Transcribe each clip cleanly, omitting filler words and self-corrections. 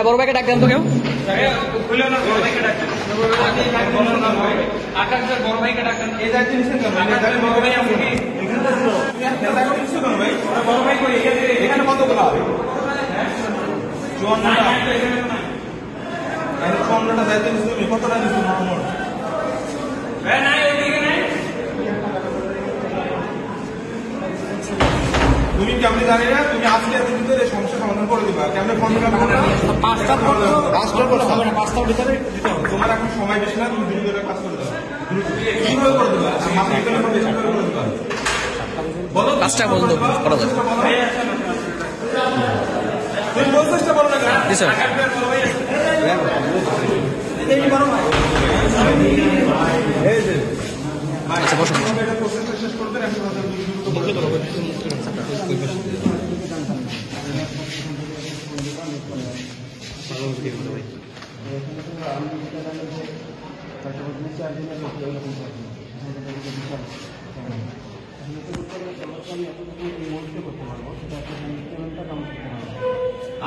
বড় ভাইকে ডাক দেন তো কেউ আকাশের বড় ভাইকে ডাক দেন এই দায়িত্ব নিছেন কেন বড় ভাই আপনি বড় ভাই কই এখানে বন্ধ করা হবে চুয়ান্নটা দায়িত্ব নিচ্ছি তুমি কতটা নিচ্ছি মোহাম্মদ তুমি কেমনি জানি না তুমি আজকের ভিতরে সমস্যা সমাধান করে দিবা কেমন পাঁচটার ভিতরে তোমার এখন সময় বেশি না তুমি দ্রুত করে কাজ করে দাও কিভাবে করে দিবা কাজটা বন্ধ করা যাবে তুমি বলতে পারো না জি স্যার আচ্ছা বসুন শেষ করতে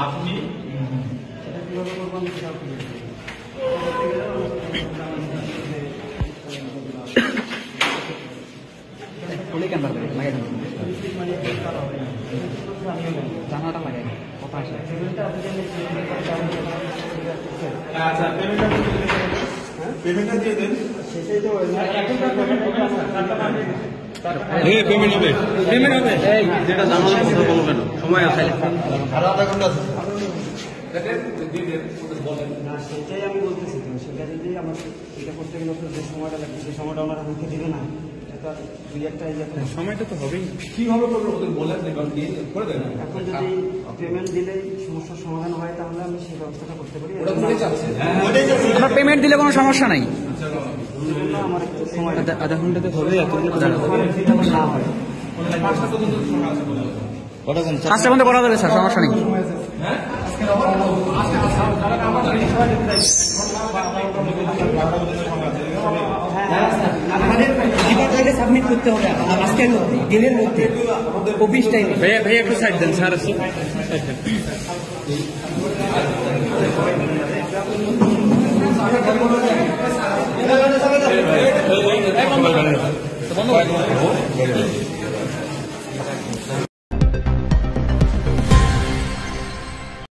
আপনি সেটা কিভাবে করবো আমি সেটা জানাটা লাগে কথা আসে আচ্ছা পেমেন্টটা দিয়ে দেন সেটাই তো পেমেন্ট হবে যেটা জানানোর কথা বলবেন সময় আছে আর আধা ঘন্টা আছে সেটাই আমি বলতেছি সেটা যদি আমাকে এটা করতে গেলে যে সময়টা লাগবে সেই সময়টা ওনারা আমাকে দেবে না সময়টা তো হবেই কিভাবে করবো ওদের বলেন করে দেন এখন যদি পেমেন্ট দিলেই সমস্যার সমাধান হয় তাহলে আমি সেই ব্যবস্থাটা করতে পারি আপনার পেমেন্ট দিলে কোনো সমস্যা নাই আমার একটু সময় আধা ঘন্টাতে হবে না হয় 5টা পর্যন্ত করা যাবে স্যার সমস্যা নেই সাবমিট করতে হবে আজকের মধ্যে দিনের মধ্যে অফিস টাইমে ভাইয়া একটু সাইড দেন স্যার আছে বন্ধ